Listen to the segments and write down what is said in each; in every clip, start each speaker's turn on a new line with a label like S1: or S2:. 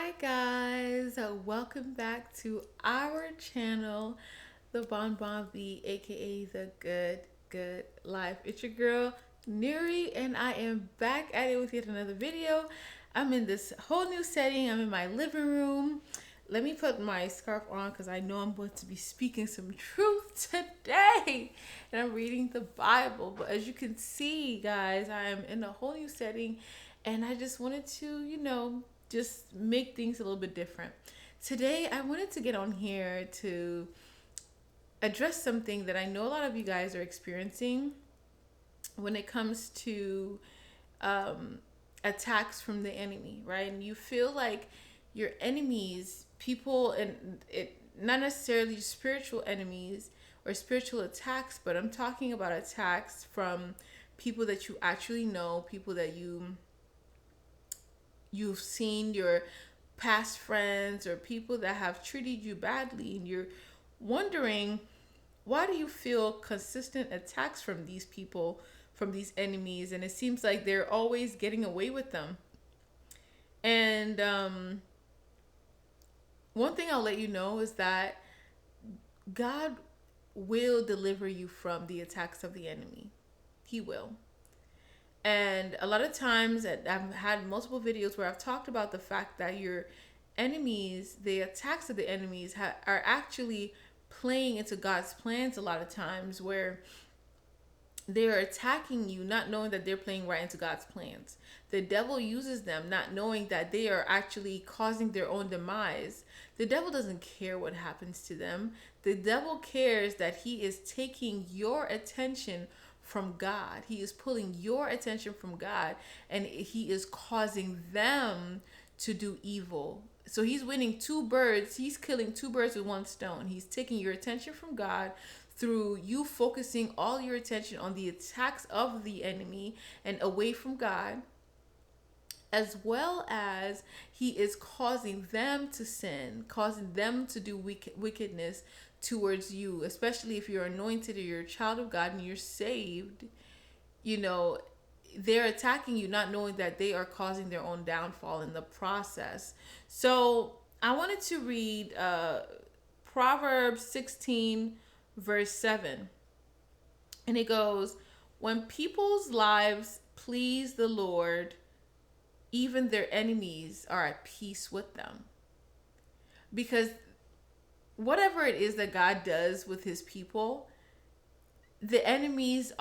S1: Hi guys, welcome back to our channel, the Bon Bon V, aka the Good Life. It's your girl Nuri, and I am back at it with yet another video. I'm in this whole new setting. I'm in my living room. Let me put my scarf on because I know I'm going to be speaking some truth today, and I'm reading the Bible. But as you can see, guys, I am in a whole new setting, and I just wanted to, just make things a little bit different. Today, I wanted to get on here to address something that I know a lot of you guys are experiencing when it comes to um, attacks from the enemy, right? And you feel like your enemies, people, and it not necessarily spiritual enemies or spiritual attacks, but I'm talking about attacks from people that you actually know, people that you've seen, your past friends or people that have treated you badly, and you're wondering, why do you feel consistent attacks from these people, from these enemies, and it seems like they're always getting away with them. And one thing I'll let you know is that God will deliver you from the attacks of the enemy. He will. And a lot of times, I've had multiple videos where I've talked about the fact that your enemies, the attacks of the enemies, are actually playing into God's plans a lot of times, where they're attacking you not knowing that they're playing right into God's plans. The devil uses them not knowing that they are actually causing their own demise. The devil doesn't care what happens to them. The devil cares that he is taking your attention from God. He is pulling your attention from God, and he is causing them to do evil. So he's winning two birds. He's killing two birds with one stone. He's taking your attention from God through you focusing all your attention on the attacks of the enemy and away from God, as well as he is causing them to sin, causing them to do wickedness towards you, especially if you're anointed or you're a child of God and you're saved. You know, they're attacking you not knowing that they are causing their own downfall in the process. So I wanted to read Proverbs 16 verse 7, and it goes, when people's lives please the Lord, even their enemies are at peace with them. Because whatever it is that God does with his people, the enemies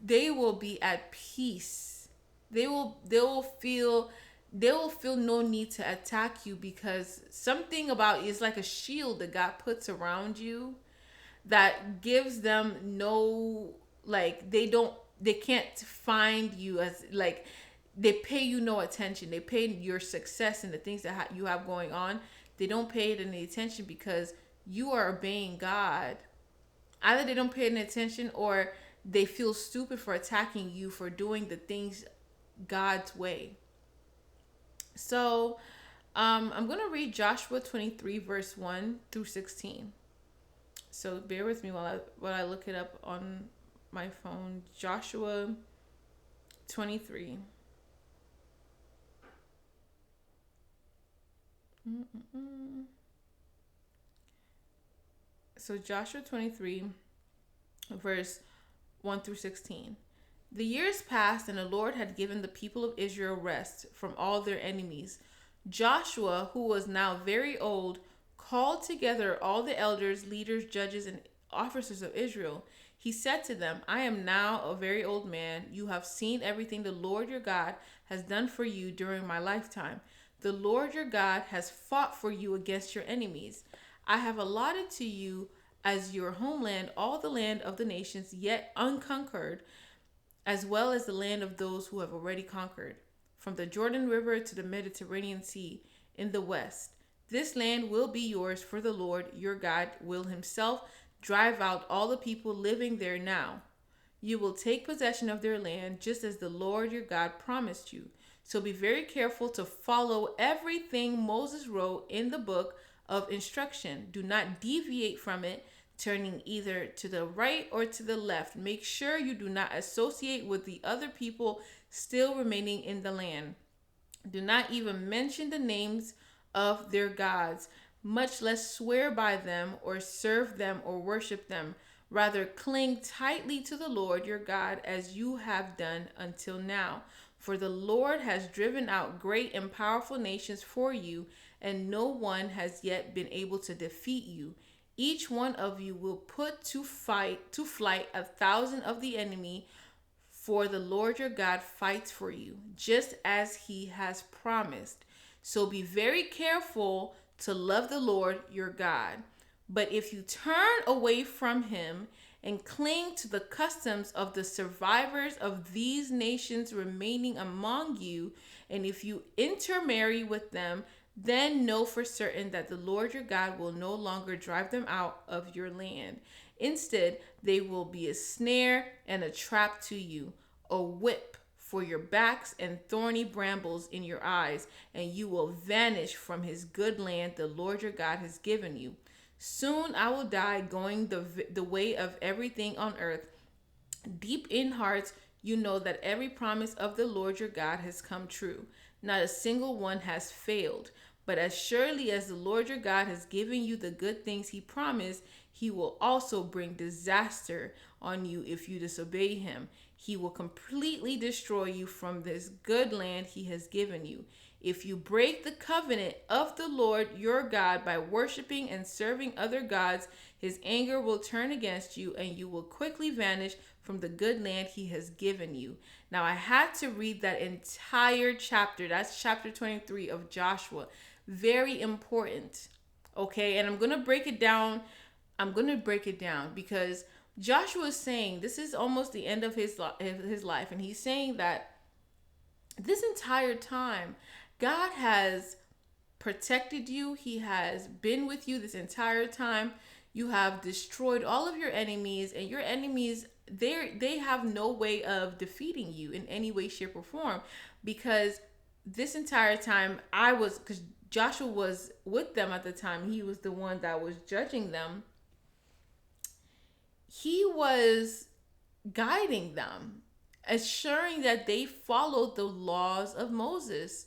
S1: they will be at peace. They will feel no need to attack you, because something about it's like a shield that God puts around you that gives them no, like, they can't find you, as like, they pay you no attention. They pay your success and the things that you have going on, they don't pay it any attention, because you are obeying God. Either they don't pay any attention, or they feel stupid for attacking you for doing the things God's way. So I'm going to read Joshua 23 verse 1 through 16. So bear with me while I look it up on my phone. Joshua 23. So Joshua 23 verse 1 through 16. The years passed, and the Lord had given the people of Israel rest from all their enemies. Joshua, who was now very old, called together all the elders, leaders, judges, and officers of Israel. He said to them, I am now a very old man. You have seen everything the Lord your God has done for you during my lifetime. The Lord your God has fought for you against your enemies. I have allotted to you as your homeland all the land of the nations yet unconquered, as well as the land of those who have already conquered, from the Jordan River to the Mediterranean Sea in the west. This land will be yours, for the Lord your God will himself drive out all the people living there now. You will take possession of their land, just as the Lord your God promised you. So be very careful to follow everything Moses wrote in the book of instruction. Do not deviate from it, turning either to the right or to the left. Make sure you do not associate with the other people still remaining in the land. Do not even mention the names of their gods, much less swear by them or serve them or worship them. Rather, cling tightly to the Lord your God as you have done until now. For the Lord has driven out great and powerful nations for you, and no one has yet been able to defeat you. Each one of you will put to flight 1,000 of the enemy, for the Lord your God fights for you, just as he has promised. So be very careful to love the Lord your God. But if you turn away from him and cling to the customs of the survivors of these nations remaining among you, and if you intermarry with them, then know for certain that the Lord your God will no longer drive them out of your land. Instead, they will be a snare and a trap to you, a whip for your backs and thorny brambles in your eyes, and you will vanish from his good land the Lord your God has given you. Soon I will die going the way of everything on earth. Deep in hearts, you know that every promise of the Lord your God has come true. Not a single one has failed. But as surely as the Lord your God has given you the good things he promised, he will also bring disaster on you if you disobey him. He will completely destroy you from this good land he has given you. If you break the covenant of the Lord your God by worshiping and serving other gods, his anger will turn against you, and you will quickly vanish from the good land he has given you. Now, I had to read that entire chapter. That's chapter 23 of Joshua. Very important. Okay, and I'm going to break it down. I'm going to break it down because Joshua is saying this is almost the end of his life, and he's saying that this entire time God has protected you. He has been with you this entire time. You have destroyed all of your enemies, and your enemies, they have no way of defeating you in any way, shape, or form, because this entire time because Joshua was with them at the time, he was the one that was judging them. He was guiding them, assuring that they followed the laws of Moses,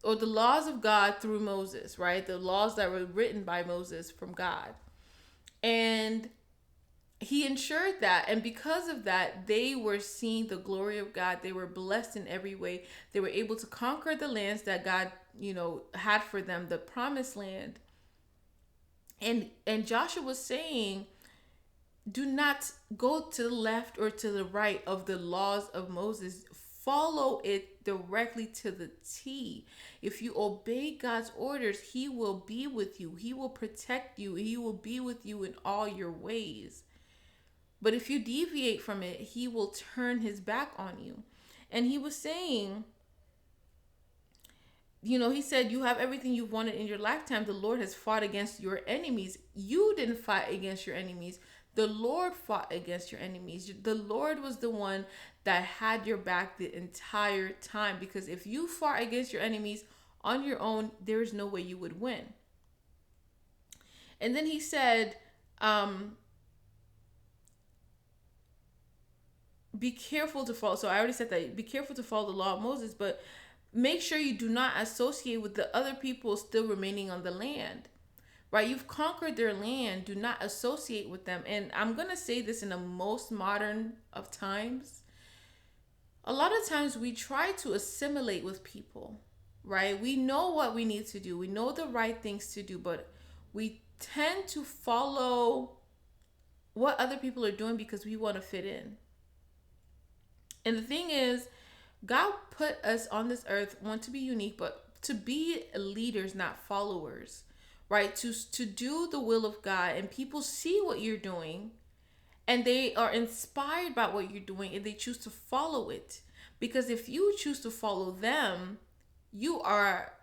S1: or the laws of God through Moses, right? The laws that were written by Moses from God. And he ensured that. And because of that, they were seeing the glory of God. They were blessed in every way. They were able to conquer the lands that God, had for them, the promised land. And Joshua was saying, do not go to the left or to the right of the laws of Moses. Follow it directly to the T. If you obey God's orders, he will be with you. He will protect you. He will be with you in all your ways. But if you deviate from it, he will turn his back on you. And he was saying, he said, you have everything you've wanted in your lifetime. The Lord has fought against your enemies. You didn't fight against your enemies. The Lord fought against your enemies. The Lord was the one that had your back the entire time, because if you fought against your enemies on your own, there is no way you would win. And then he said, be careful to follow. So I already said that. Be careful to follow the law of Moses, but make sure you do not associate with the other people still remaining on the land. Right? You've conquered their land. Do not associate with them. And I'm going to say this in the most modern of times. A lot of times we try to assimilate with people, right? We know what we need to do. We know the right things to do, but we tend to follow what other people are doing because we want to fit in. And the thing is, God put us on this earth, want to be unique, but to be leaders, not followers. Right? To do the will of God, and people see what you're doing and they are inspired by what you're doing, and they choose to follow it. Because if you choose to follow them, you are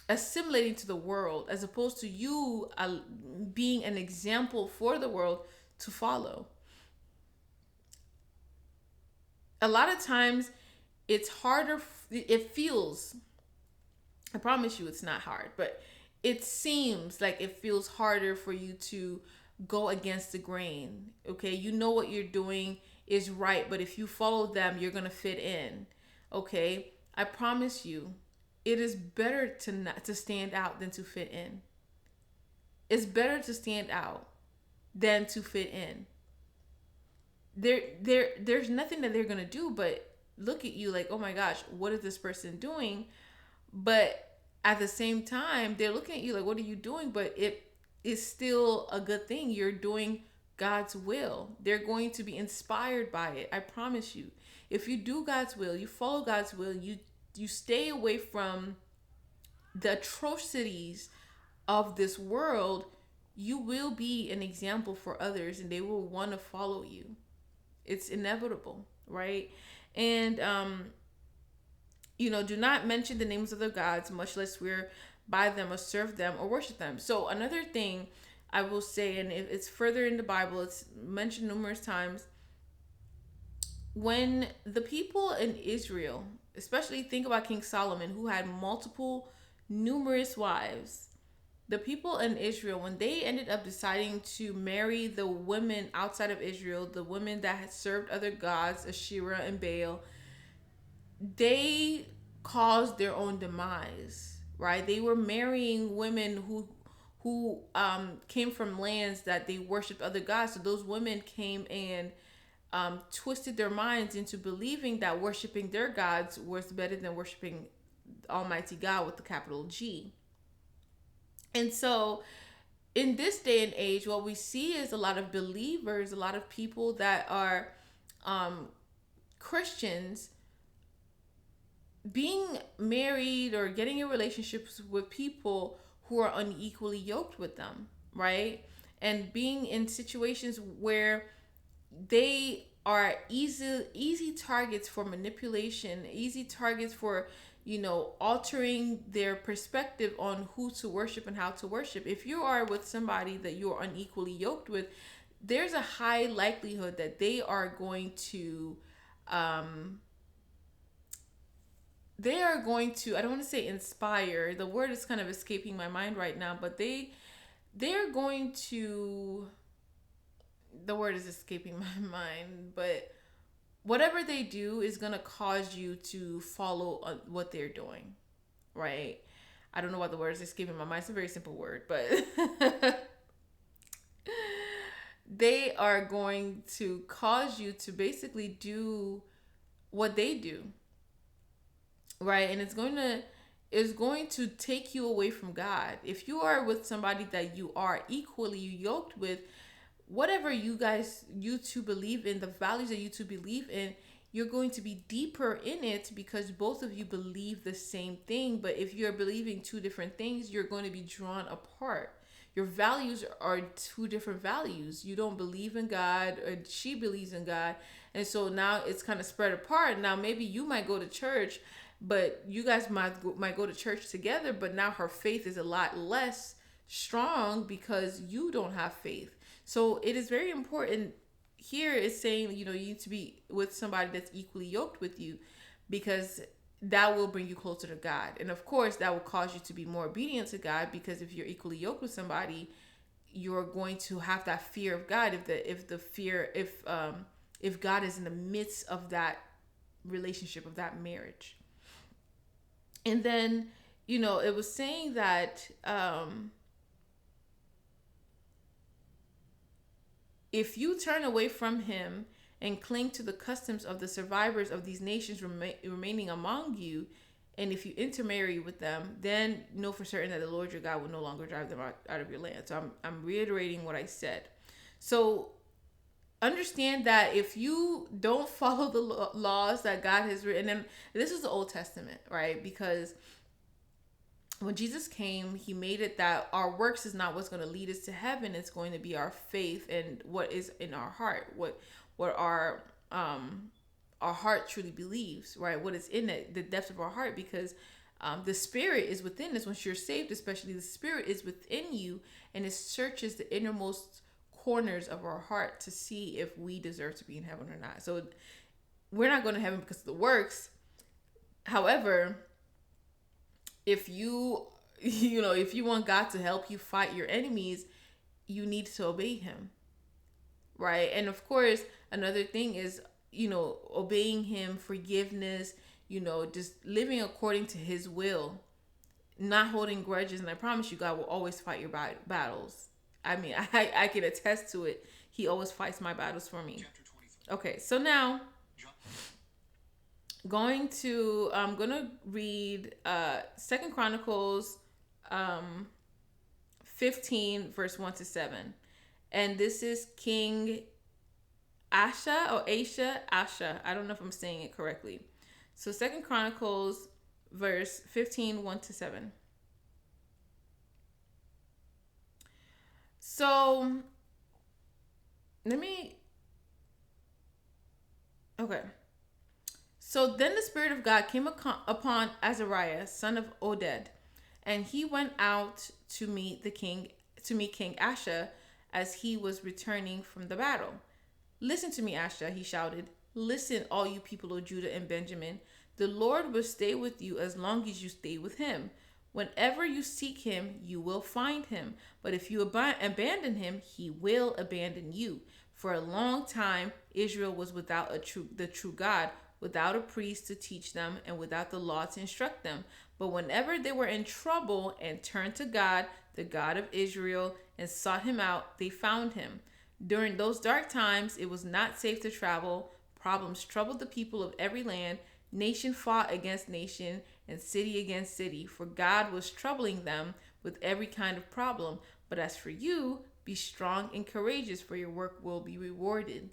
S1: assimilating to the world, as opposed to you being an example for the world to follow. A lot of times it's harder, it feels, I promise you it's not hard, but it seems like it feels harder for you to go against the grain. Okay, you know what you're doing is right, but if you follow them, you're going to fit in. Okay, I promise you, it is better to not to stand out than to fit in. It's better to stand out than to fit in. There's nothing that they're gonna do but look at you like, oh my gosh, what is this person doing? But at the same time, they're looking at you like, what are you doing? But it is still a good thing. You're doing God's will. They're going to be inspired by it. I promise you. If you do God's will, you follow God's will, you stay away from the atrocities of this world, you will be an example for others and they will want to follow you. It's inevitable, right? And do not mention the names of the gods, much less swear by them or serve them or worship them. So another thing I will say, and it's further in the Bible, it's mentioned numerous times. When the people in Israel, especially think about King Solomon, who had numerous wives, the people in Israel, when they ended up deciding to marry the women outside of Israel, the women that had served other gods, Asherah and Baal, they caused their own demise, right? They were marrying women who came from lands that they worshipped other gods. So those women came and twisted their minds into believing that worshiping their gods was better than worshiping Almighty God with the capital G. And so in this day and age, what we see is a lot of believers, a lot of people that are Christians being married or getting in relationships with people who are unequally yoked with them, right? And being in situations where they are easy targets for manipulation, easy targets for altering their perspective on who to worship and how to worship. If you are with somebody that you're unequally yoked with, there's a high likelihood that they are going to I don't want to say inspire, the word is kind of escaping my mind right now, but they're going to, the word is escaping my mind, but whatever they do is going to cause you to follow what they're doing, right? I don't know what the word is escaping my mind. It's a very simple word, but they are going to cause you to basically do what they do, right? And it's going to take you away from God. If you are with somebody that you are equally yoked with, whatever you two believe in, the values that you two believe in, you're going to be deeper in it because both of you believe the same thing. But if you're believing two different things, you're going to be drawn apart. Your values are two different values. You don't believe in God, or she believes in God. And so now it's kind of spread apart. Now maybe you might go to church, but you guys might go to church together, but now her faith is a lot less strong because you don't have faith. So it is very important. Here it's saying, you need to be with somebody that's equally yoked with you, because that will bring you closer to God. And of course, that will cause you to be more obedient to God, because if you're equally yoked with somebody, you're going to have that fear of God. If God is in the midst of that relationship, of that marriage. And then, it was saying that if you turn away from him and cling to the customs of the survivors of these nations remaining among you, and if you intermarry with them, then know for certain that the Lord your God will no longer drive them out of your land. So I'm reiterating what I said. So understand that if you don't follow the laws that God has written, and this is the Old Testament, right? Because when Jesus came, he made it that our works is not what's going to lead us to heaven. It's going to be our faith and what is in our heart, what our heart truly believes, right? What is in it, the depths of our heart, because the Spirit is within us. Once you're saved, especially, the Spirit is within you, and it searches the innermost corners of our heart to see if we deserve to be in heaven or not. So we're not going to heaven because of the works. However, if you want God to help you fight your enemies, you need to obey him, right? And of course, another thing is, obeying him, forgiveness, just living according to his will, not holding grudges. And I promise you, God will always fight your battles. I mean, I can attest to it. He always fights my battles for me. Okay, so now I'm gonna read Second Chronicles 15 verse 1 to 7. And this is King Asha. I don't know if I'm saying it correctly. So Second Chronicles verse 15, 1 to 7. So let me okay. So then the Spirit of God came upon Azariah, son of Oded, and he went out to meet King Asha as he was returning from the battle. Listen to me, Asha, he shouted. Listen, all you people of Judah and Benjamin. The Lord will stay with you as long as you stay with him. Whenever you seek him, you will find him. But if you abandon him, he will abandon you. For a long time, Israel was without the true God, without a priest to teach them, and without the law to instruct them. But whenever they were in trouble and turned to God, the God of Israel, and sought him out, they found him. During those dark times, it was not safe to travel. Problems troubled the people of every land. Nation fought against nation and city against city, for God was troubling them with every kind of problem. But as for you, be strong and courageous, for your work will be rewarded.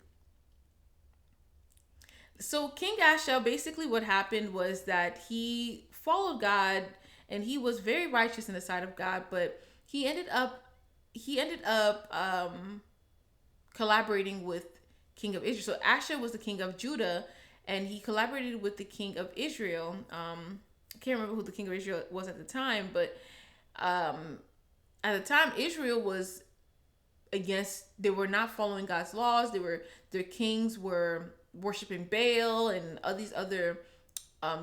S1: So King Asha, basically what happened was that he followed God and he was very righteous in the sight of God, but he ended up collaborating with King of Israel. So Asha was the king of Judah, and he collaborated with the king of Israel. I can't remember who the king of Israel was at the time, but at the time Israel was they were not following God's laws. Their kings were worshiping Baal and all these other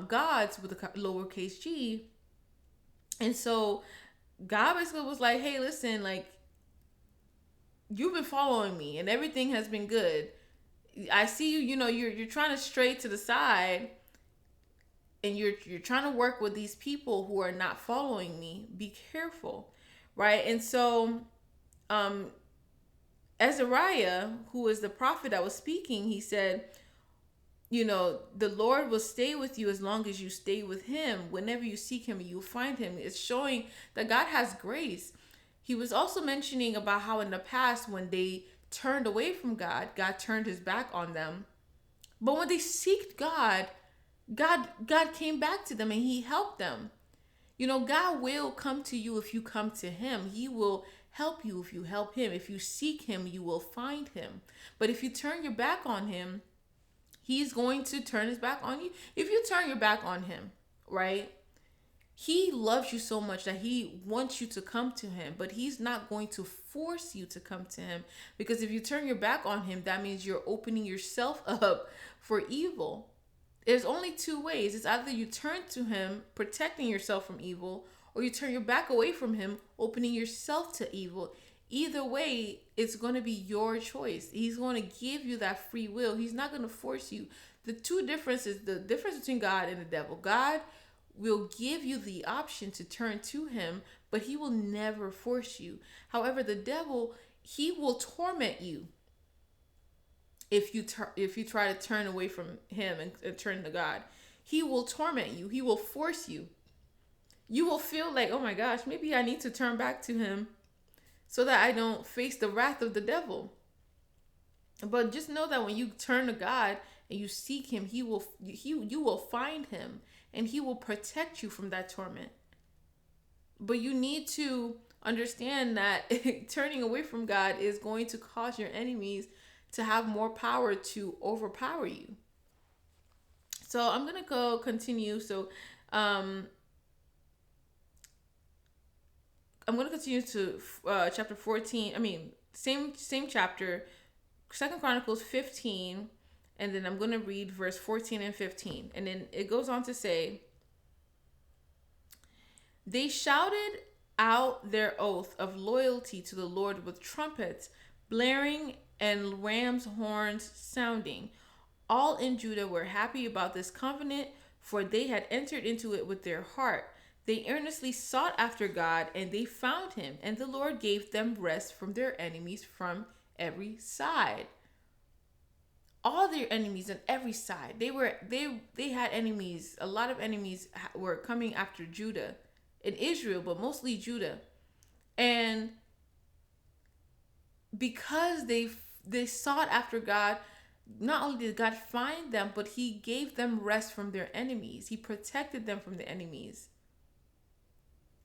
S1: gods with a lowercase g. And so God basically was like, hey, listen, like, you've been following me and everything has been good. I see you, you're trying to stray to the side and you're trying to work with these people who are not following me. Be careful, right? And so Azariah, who is the prophet that was speaking, he said, the Lord will stay with you as long as you stay with him. Whenever you seek him, you'll find him. It's showing that God has grace. He was also mentioning about how in the past, when they turned away from God, God turned his back on them. But when they seeked God came back to them and he helped them. God will come to you if you come to him. He will help you if you help him. If you seek him, you will find him. But if you turn your back on him, he's going to turn his back on you. If you turn your back on him, right? He loves you so much that he wants you to come to him, but he's not going to force you to come to him, because if you turn your back on him, that means you're opening yourself up for evil. There's only two ways. It's either you turn to him, protecting yourself from evil, or you turn your back away from him, opening yourself to evil. Either way, it's going to be your choice. He's going to give you that free will. He's not going to force you. The difference between God and the devil. God will give you the option to turn to him, but he will never force you. However, the devil, he will torment you if you try to turn away from him and turn to God. He will torment you. He will force you. You will feel like, oh my gosh, maybe I need to turn back to him so that I don't face the wrath of the devil. But just know that when you turn to God and you seek him, you will find him, and he will protect you from that torment. But you need to understand that turning away from God is going to cause your enemies to have more power to overpower you. So I'm going to continue. So I'm going to continue to chapter 14. Same chapter, 2 Chronicles 15. And then I'm going to read verse 14 and 15. And then it goes on to say, they shouted out their oath of loyalty to the Lord with trumpets blaring and ram's horns sounding. All in Judah were happy about this covenant, for they had entered into it with their heart. They earnestly sought after God, and they found him, and the Lord gave them rest from their enemies from every side. All their enemies on every side. They had enemies. A lot of enemies were coming after Judah and Israel, but mostly Judah. And because they sought after God, not only did God find them, but he gave them rest from their enemies. He protected them from the enemies.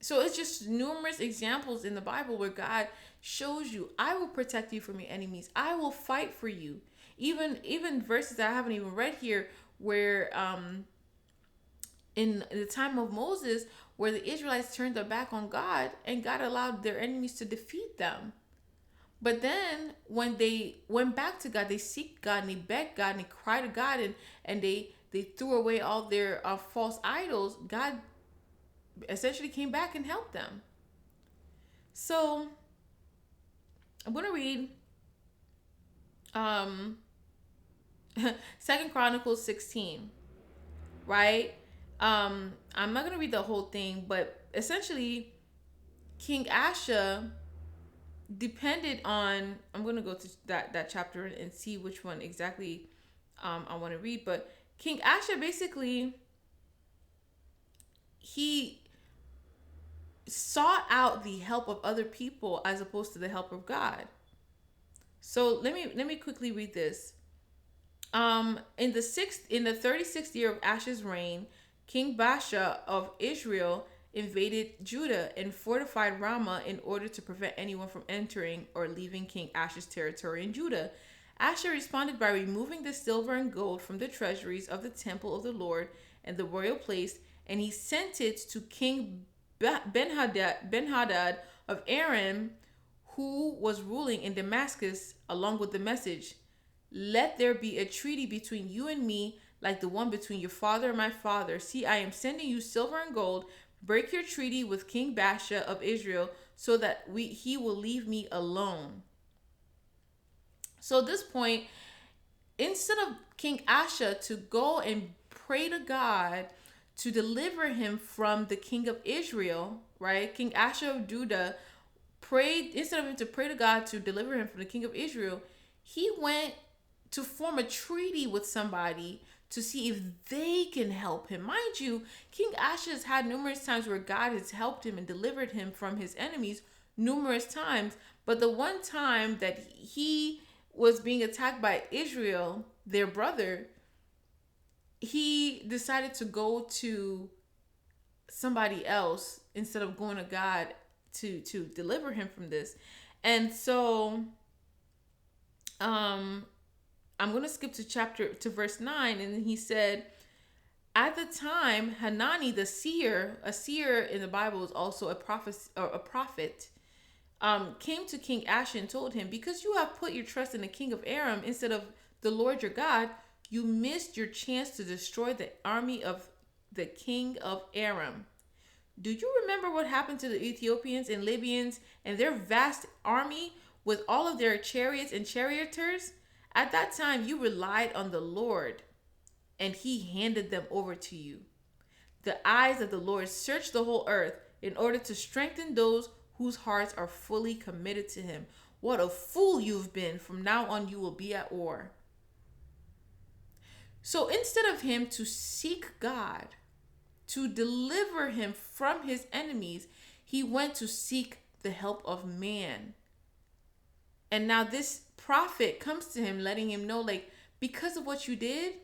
S1: So it's just numerous examples in the Bible where God shows you, I will protect you from your enemies. I will fight for you. Even verses that I haven't even read here, where in the time of Moses, where the Israelites turned their back on God and God allowed their enemies to defeat them. But then when they went back to God, they seeked God and they begged God and they cried to God, and they threw away all their false idols. God essentially came back and helped them. So I'm going to read Second Chronicles 16, right? I'm not going to read the whole thing, but essentially King Asa depended on, I'm going to go to that chapter and see which one exactly I want to read. But King Asa basically, he sought out the help of other people as opposed to the help of God. So let me quickly read this. In the 36th year of Asa's reign, King Baasha of Israel invaded Judah and fortified Ramah in order to prevent anyone from entering or leaving King Asa's territory in Judah. Asa responded by removing the silver and gold from the treasuries of the temple of the Lord and the royal place, and he sent it to King Ben-Hadad of Aram, who was ruling in Damascus, along with the message, "Let there be a treaty between you and me, like the one between your father and my father. See, I am sending you silver and gold. Break your treaty with King Baasha of Israel, so that he will leave me alone." So at this point, instead of King Asa to go and pray to God to deliver him from the king of Israel, right? King Asa of Judah prayed, instead of him to pray to God to deliver him from the king of Israel, he went to form a treaty with somebody to see if they can help him. Mind you, King Asa has had numerous times where God has helped him and delivered him from his enemies numerous times. But the one time that he was being attacked by Israel, their brother, he decided to go to somebody else instead of going to God to deliver him from this. And so I'm going to skip to verse 9, and he said, at the time, Hanani the seer, a seer in the Bible is also a prophet, came to King Asa and told him, because you have put your trust in the king of Aram instead of the Lord your God, you missed your chance to destroy the army of the king of Aram. Do you remember what happened to the Ethiopians and Libyans and their vast army with all of their chariots and charioteers? At that time, you relied on the Lord, and he handed them over to you. The eyes of the Lord search the whole earth in order to strengthen those whose hearts are fully committed to him. What a fool you've been. From now on, you will be at war. So instead of him to seek God, to deliver him from his enemies, he went to seek the help of man. And now this prophet comes to him, letting him know, like, because of what you did,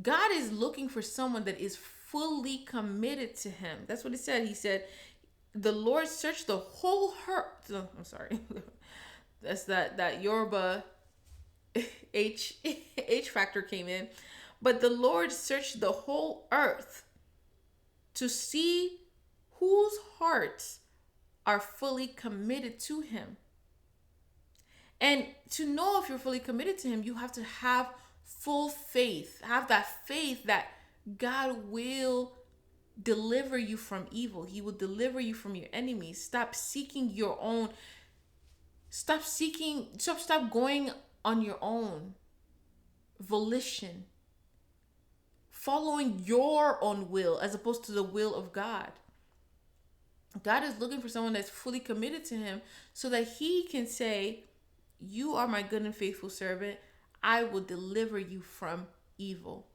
S1: God is looking for someone that is fully committed to him. That's what he said. He said, the Lord searched the whole heart. Oh, I'm sorry. That's that Yoruba H factor came in. But the Lord searched the whole earth to see whose hearts are fully committed to him. And to know if you're fully committed to him, you have to have full faith. Have that faith that God will deliver you from evil. He will deliver you from your enemies. Stop seeking your own. Stop going on your own volition. following your own will as opposed to the will of God. God is looking for someone that's fully committed to him so that he can say, you are my good and faithful servant. I will deliver you from evil.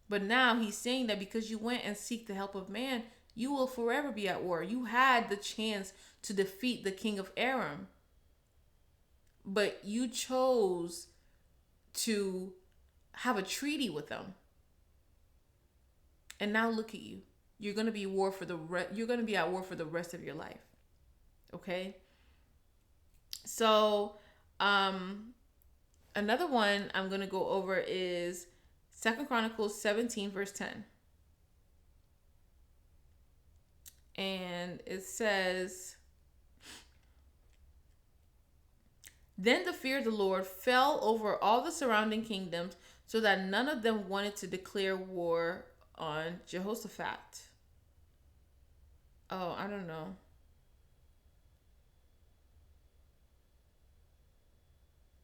S1: But now he's saying that because you went and seek the help of man, you will forever be at war. You had the chance to defeat the king of Aram, but you chose to have a treaty with them. And now look at you. You're going to be you're going to be at war for the rest of your life. Okay? So, another one I'm going to go over is 2 Chronicles 17 verse 10. And it says, then the fear of the Lord fell over all the surrounding kingdoms, so that none of them wanted to declare war on Jehoshaphat. Oh, I don't know.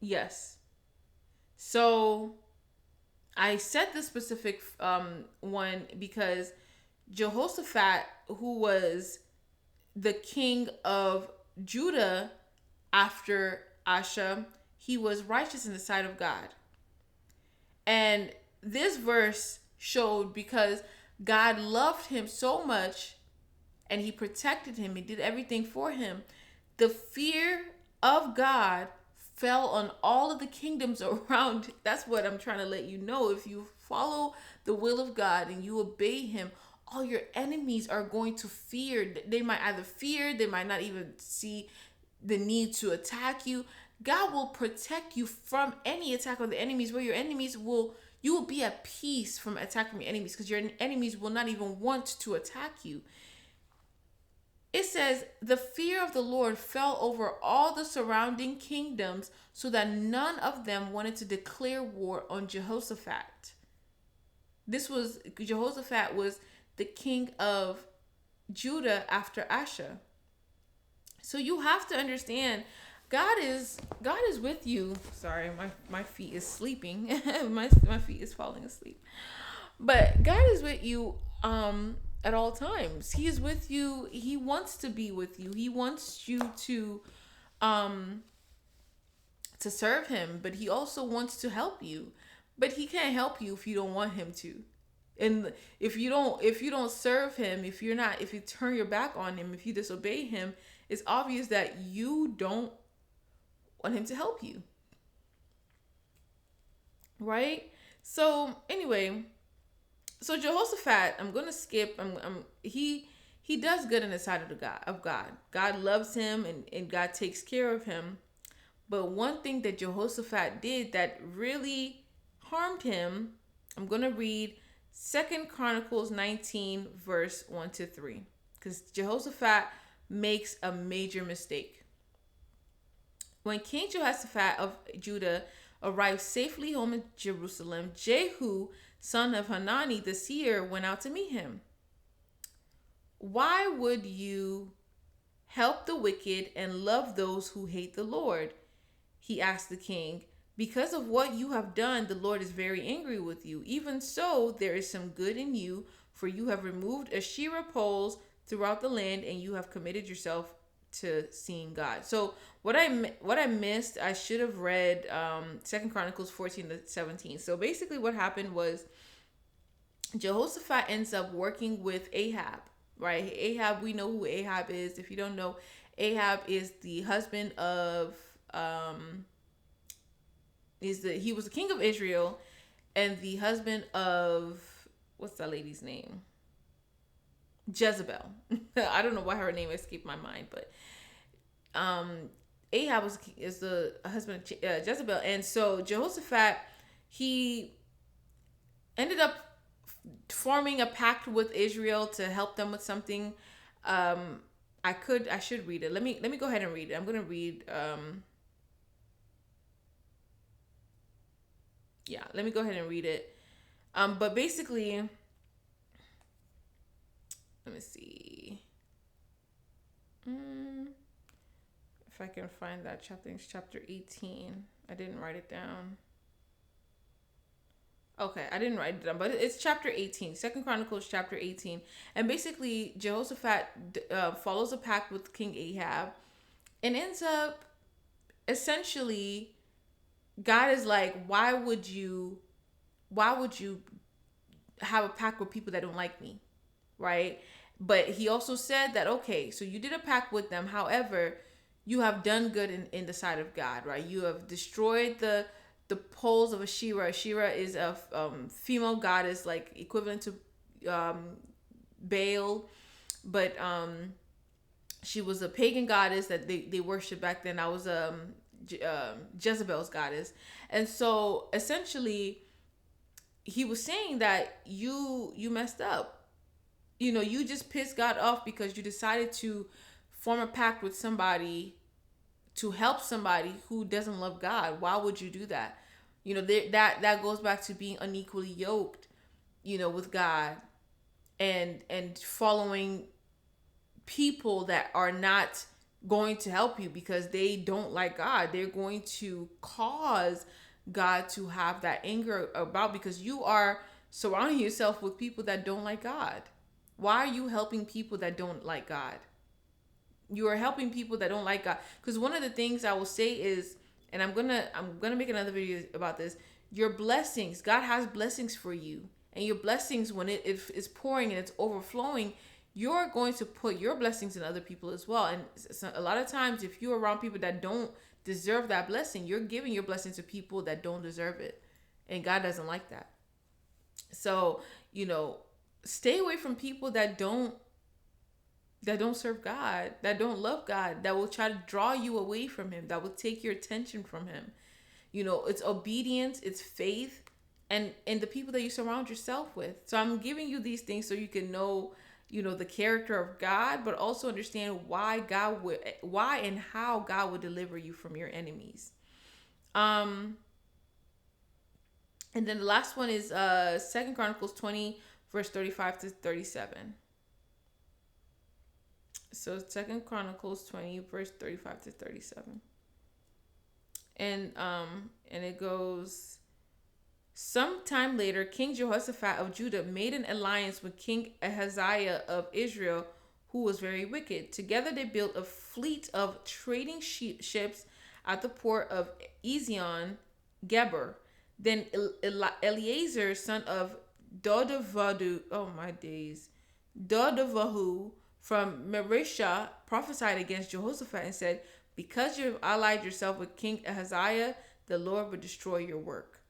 S1: Yes. So I said this specific one because Jehoshaphat, who was the king of Judah after Asa, he was righteous in the sight of God. And this verse showed because God loved him so much and he protected him, he did everything for him. The fear of God fell on all of the kingdoms around. That's what I'm trying to let you know. If you follow the will of God and you obey him, all your enemies are going to fear. They might either fear, they might not even see the need to attack you. God will protect you from any attack of the enemies, where your enemies you will be at peace from attack from your enemies, because your enemies will not even want to attack you. It says, the fear of the Lord fell over all the surrounding kingdoms, so that none of them wanted to declare war on Jehoshaphat. Jehoshaphat was the king of Judah after Asa. So you have to understand, God is with you. Sorry, my feet is sleeping. my feet is falling asleep. But God is with you at all times. He is with you. He wants to be with you. He wants you to serve him, but he also wants to help you. But he can't help you if you don't want him to. And if you don't serve him, if you turn your back on him, if you disobey him, it's obvious that you don't want him to help you. Right? So anyway, so Jehoshaphat, I'm gonna skip. He does good in the sight of God. God loves him and God takes care of him. But one thing that Jehoshaphat did that really harmed him, I'm gonna read 2 Chronicles 19 verse 1-3, because Jehoshaphat makes a major mistake. When King Jehoshaphat of Judah arrived safely home in Jerusalem, Jehu, son of Hanani the seer, went out to meet him. Why would you help the wicked and love those who hate the Lord? He asked the king. Because of what you have done, the Lord is very angry with you. Even so, there is some good in you, for you have removed Asherah poles throughout the land, and you have committed yourself to seeing God. So what I missed, I should have read 2 Chronicles 14-17. So basically what happened was Jehoshaphat ends up working with Ahab, right? Ahab, we know who Ahab is. If you don't know, Ahab is the husband of he was the king of Israel and the husband of, what's that lady's name? Jezebel. I don't know why her name escaped my mind, but Ahab is the husband of Jezebel. And so Jehoshaphat, he ended up forming a pact with Israel to help them with something. I should read it. Let me go ahead and read it. I'm going to read let me go ahead and read it. But basically, let me see. If I can find that chapter. It's chapter 18. I didn't write it down. Okay, I didn't write it down, but it's chapter 18, Second Chronicles chapter 18. And basically, Jehoshaphat follows a pact with King Ahab and ends up essentially, God is like, why would you have a pact with people that don't like me? Right? But he also said that, okay, so you did a pact with them. However, you have done good in the sight of God, right? You have destroyed the poles of Asherah. Asherah is a female goddess, like equivalent to Baal, but she was a pagan goddess that they worshipped back then. I was Jezebel's goddess, and so essentially, he was saying that you messed up. You know, you just pissed God off because you decided to form a pact with somebody to help somebody who doesn't love God. Why would you do that? You know, that goes back to being unequally yoked, you know, with God, and following people that are not going to help you because they don't like God. They're going to cause God to have that anger about, because you are surrounding yourself with people that don't like God. Why are you helping people that don't like God? You are helping people that don't like God. Because one of the things I will say is, and I'm gonna make another video about this. Your blessings, God has blessings for you, and your blessings, when it is pouring and it's overflowing, you're going to put your blessings in other people as well. And so a lot of times, if you're around people that don't deserve that blessing, you're giving your blessing to people that don't deserve it, and God doesn't like that. So, you know, stay away from people that don't serve God, that don't love God, that will try to draw you away from him, that will take your attention from him. You know, it's obedience, it's faith, and the people that you surround yourself with. So I'm giving you these things so you can know, you know, the character of God, but also understand why and how God would deliver you from your enemies. Um and then the last one is Second Chronicles 20 verse 35 to 37. So Second Chronicles 20 verse 35 to 37. And it goes, sometime later, King Jehoshaphat of Judah made an alliance with King Ahaziah of Israel, who was very wicked. Together they built a fleet of trading ships at the port of Ezion Geber. Then Eleazar, son of Dodavadu, oh my days, Dodavahu from Marisha, prophesied against Jehoshaphat and said, because you've allied yourself with King Ahaziah, the Lord will destroy your work.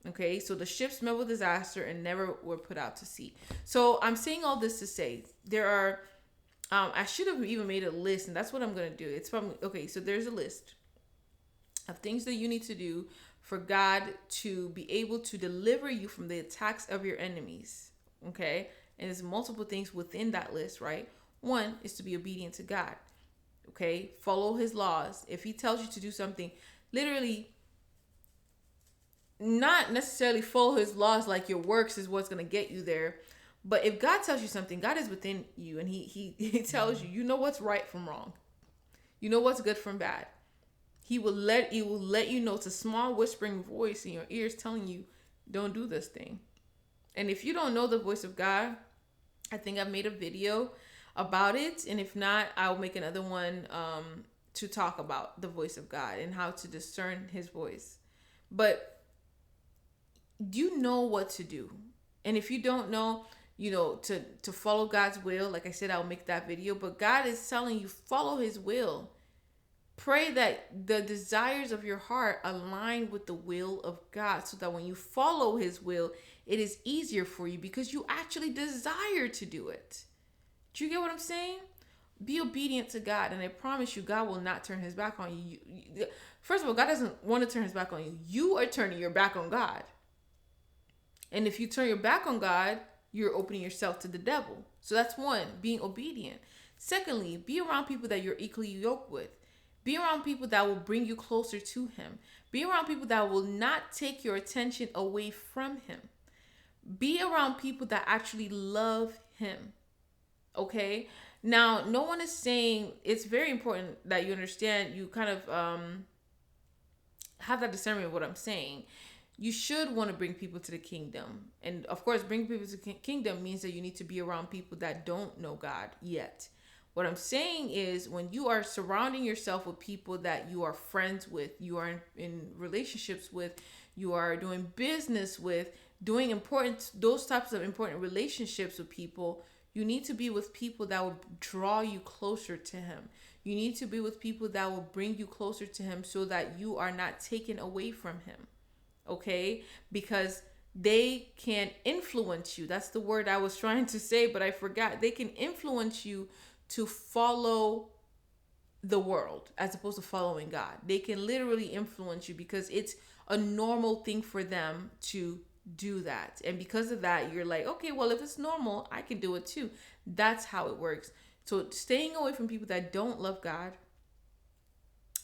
S1: Okay, so the ships met with disaster and never were put out to sea. So I'm saying all this to say there are, I should have even made a list, and that's what I'm going to do. It's from, okay, so there's a list of things that you need to do for God to be able to deliver you from the attacks of your enemies. Okay, and there's multiple things within that list, right? One is to be obedient to God. Okay, follow his laws. If he tells you to do something, literally, not necessarily follow his laws like your works is what's going to get you there. But if God tells you something, God is within you, and he tells you, you know what's right from wrong. You know what's good from bad. He will let you know. It's a small whispering voice in your ears telling you, don't do this thing. And if you don't know the voice of God, I think I've made a video about it, and if not, I'll make another one to talk about the voice of God and how to discern his voice. But you know what to do, and if you don't know, you know, to follow God's will, like I said, I'll make that video. But God is telling you, follow his will. Pray that the desires of your heart align with the will of God, so that when you follow his will, it is easier for you because you actually desire to do it. Do you get what I'm saying? Be obedient to God, and I promise you, God will not turn his back on you. First of all, God doesn't want to turn his back on you. You are turning your back on God. And if you turn your back on God, you're opening yourself to the devil. So that's one, being obedient. Secondly, be around people that you're equally yoked with. Be around people that will bring you closer to him. Be around people that will not take your attention away from him. Be around people that actually love him. Okay? Now, no one is saying, it's very important that you understand, you kind of have that discernment of what I'm saying. you should want to bring people to the kingdom. And of course, bring people to the kingdom means that you need to be around people that don't know God yet. What I'm saying is, when you are surrounding yourself with people that you are friends with, you are in relationships with, you are doing business with, doing important, those types of important relationships with people, you need to be with people that will draw you closer to Him. You need to be with people that will bring you closer to Him so that you are not taken away from Him. Okay? Because they can influence you. That's the word I was trying to say, but I forgot. They can influence you to follow the world as opposed to following God. They can literally influence you because it's a normal thing for them to do that. And because of that, you're like, okay, well, if it's normal, I can do it too. That's how it works. So staying away from people that don't love God.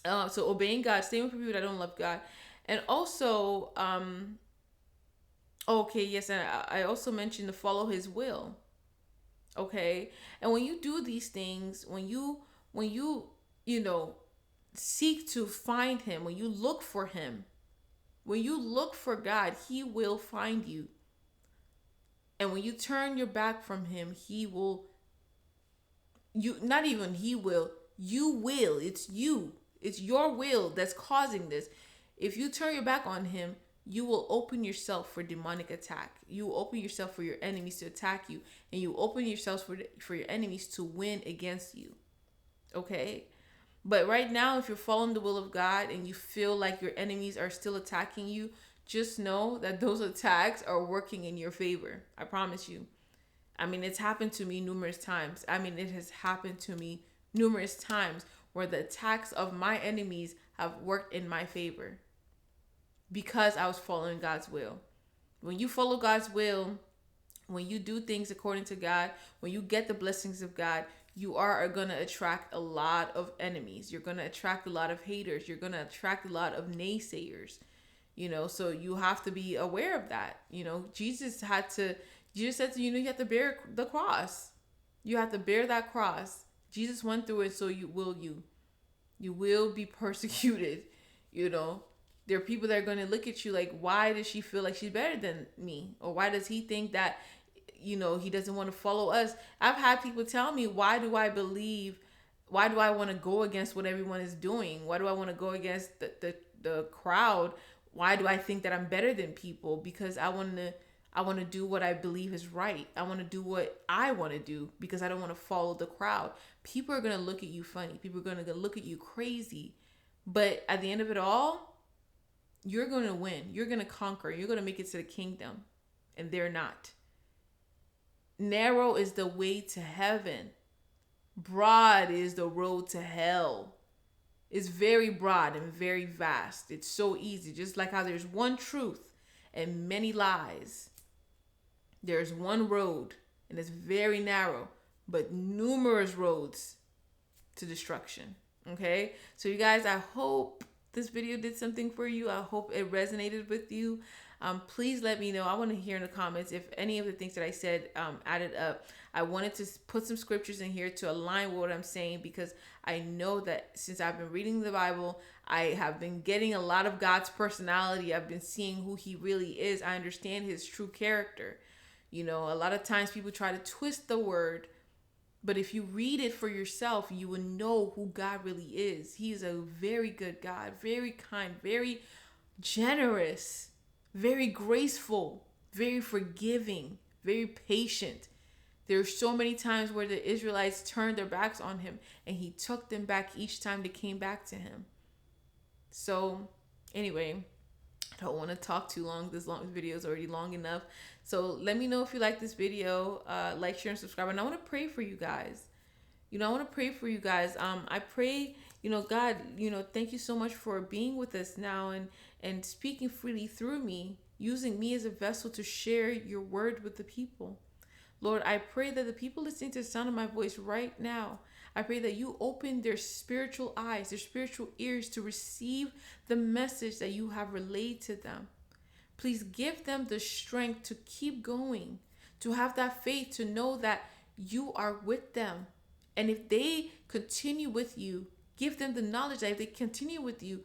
S1: So obeying God, staying away from people that don't love God. And also, okay, yes, and I also mentioned to follow His will. Okay, and when you do these things, when you you know seek to find Him, when you look for Him, when you look for God, He will find you. And when you turn your back from Him, He will, you, not even He will, you will. It's you. It's your will that's causing this. If you turn your back on Him, you will open yourself for demonic attack. You will open yourself for your enemies to attack you, and you open yourselves for your enemies to win against you. Okay? But right now, if you're following the will of God and you feel like your enemies are still attacking you, just know that those attacks are working in your favor. I promise you. I mean, it's happened to me numerous times. I mean, it has happened to me numerous times where the attacks of my enemies have worked in my favor because I was following God's will. When you follow God's will, when you do things according to God, when you get the blessings of God, you are going to attract a lot of enemies. You're going to attract a lot of haters. You're going to attract a lot of naysayers. So you have to be aware of that. Jesus said to, you have to bear the cross. You have to bear that cross. Jesus went through it, so you will be persecuted. There are people that are going to look at you like, why does she feel like she's better than me? Or why does he think that, he doesn't want to follow us? I've had people tell me, why do I want to go against what everyone is doing? Why do I want to go against the crowd? Why do I think that I'm better than people? Because I want to do what I believe is right. I want to do what I want to do because I don't want to follow the crowd. People are going to look at you funny. People are going to look at you crazy. But at the end of it all, you're going to win. You're going to conquer. You're going to make it to the kingdom. And they're not. Narrow is the way to heaven. Broad is the road to hell. It's very broad and very vast. It's so easy. Just like how there's one truth and many lies. There's one road and it's very narrow, but numerous roads to destruction. Okay? So you guys, I hope this video did something for you. I hope it resonated with you. Please let me know. I want to hear in the comments if any of the things that I said added up. I wanted to put some scriptures in here to align with what I'm saying, because I know that since I've been reading the Bible, I have been getting a lot of God's personality. I've been seeing who He really is. I understand His true character. A lot of times people try to twist the word, but if you read it for yourself, you will know who God really is. He is a very good God, very kind, very generous, very graceful, very forgiving, very patient. There are so many times where the Israelites turned their backs on Him, and He took them back each time they came back to Him. So anyway, I don't want to talk too long. This video is already long enough. So let me know if you like this video. Like, share, and subscribe. And I want to pray for you guys. I want to pray for you guys. I pray, God, thank you so much for being with us now and speaking freely through me, using me as a vessel to share your word with the people. Lord, I pray that the people listening to the sound of my voice right now, I pray that you open their spiritual eyes, their spiritual ears to receive the message that you have relayed to them. Please give them the strength to keep going, to have that faith, to know that you are with them. And if they continue with you, give them the knowledge that if they continue with you,